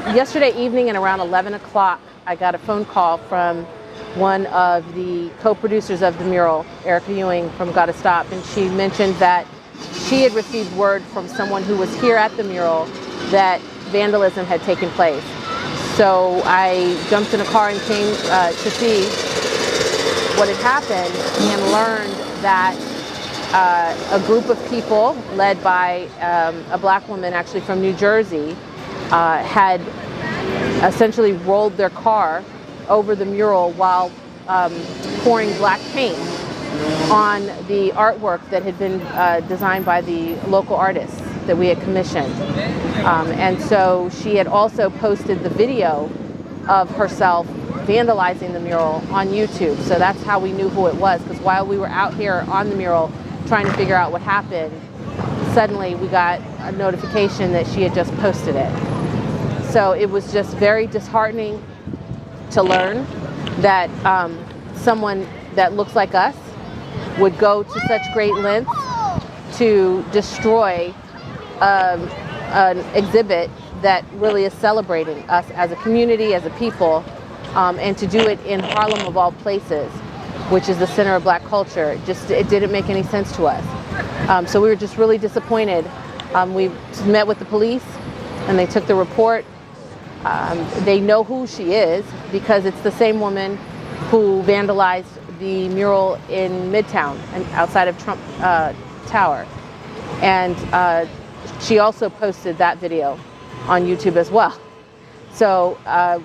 Yesterday evening at around 11 o'clock, I got a phone call from one of the co-producers of the mural, Erica Ewing from Gotta Stop, and she mentioned that she had received word from someone who was here at the mural that vandalism had taken place. So I jumped in a car and came to see what had happened and learned that a group of people led by a black woman actually from New Jersey had essentially rolled their car over the mural while pouring black paint on the artwork that had been designed by the local artists that we had commissioned. And so she had also posted the video of herself vandalizing the mural on YouTube. So that's how we knew who it was, because while we were out here on the mural trying to figure out what happened, suddenly we got a notification that she had just posted it. So it was just very disheartening to learn that someone that looks like us would go to such great lengths to destroy an exhibit that really is celebrating us as a community, as a people, and to do it in Harlem of all places, which is the center of black culture. It didn't make any sense to us. So we were just really disappointed. We met with the police and they took the report. They know who she is because it's the same woman who vandalized the mural in Midtown and outside of Trump Tower. And she also posted that video on YouTube as well. So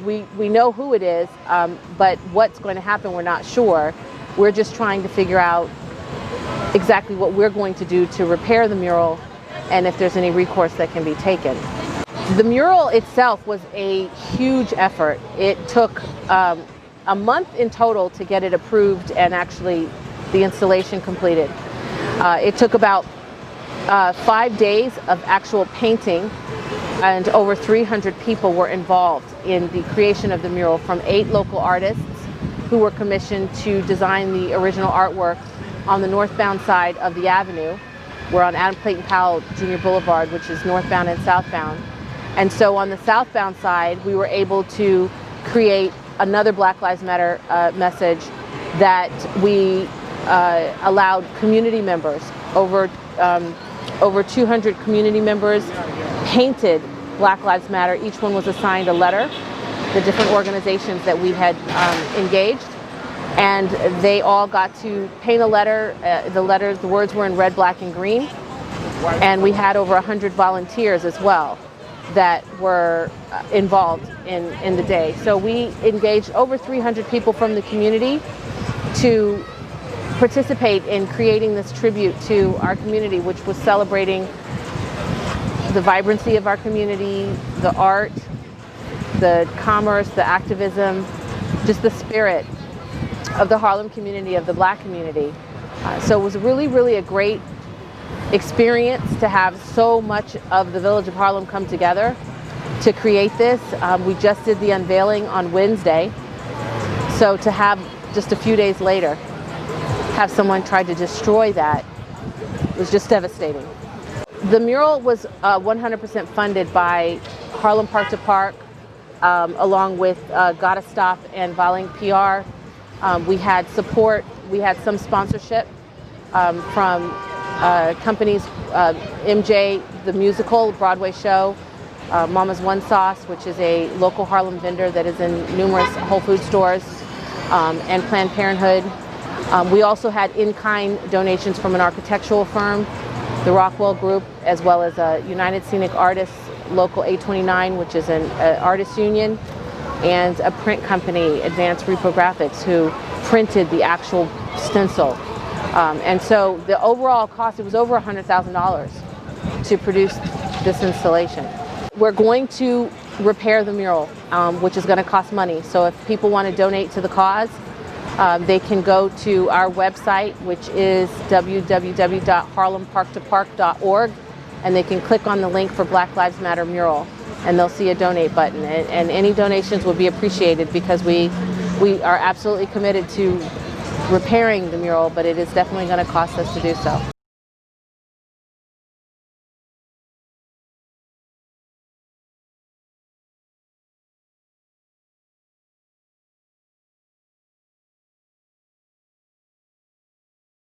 we know who it is, but what's going to happen, we're not sure. We're just trying to figure out exactly what we're going to do to repair the mural and if there's any recourse that can be taken. The mural itself was a huge effort. It took a month in total to get it approved and actually the installation completed. It took about 5 days of actual painting, and over 300 people were involved in the creation of the mural from 8 local artists who were commissioned to design the original artwork on the northbound side of the avenue. We're on Adam Clayton Powell Jr. Boulevard, which is northbound and southbound. And so on the southbound side, we were able to create another Black Lives Matter message that we allowed community members, over 200 community members painted Black Lives Matter. Each one was assigned a letter, the different organizations that we had engaged, and they all got to paint a letter. The words were in red, black, and green, and we had over 100 volunteers as well that were involved in the day. So we engaged over 300 people from the community to participate in creating this tribute to our community, which was celebrating the vibrancy of our community, the art, the commerce, the activism, just the spirit of the Harlem community, of the black community. So it was really, really a great experience to have so much of the village of Harlem come together to create this. We just did the unveiling on Wednesday, so to have just a few days later have someone try to destroy that was just devastating. The mural was 100% funded by Harlem Park to Park, along with Gotta Stop and Volleying PR. We had support, we had some sponsorship from companies, MJ, the musical Broadway show, Mama's One Sauce, which is a local Harlem vendor that is in numerous Whole Foods stores, and Planned Parenthood. We also had in-kind donations from an architectural firm, the Rockwell Group, as well as a United Scenic Artists, Local 829, which is an artists union, and a print company, Advanced Reprographics, who printed the actual stencil. And so the overall cost, it was over $100,000 to produce this installation. We're going to repair the mural, which is going to cost money. So if people want to donate to the cause, they can go to our website, which is www.harlemparktopark.org, and they can click on the link for Black Lives Matter mural, and they'll see a donate button. And any donations will be appreciated, because we are absolutely committed to repairing the mural, but it is definitely going to cost us to do so.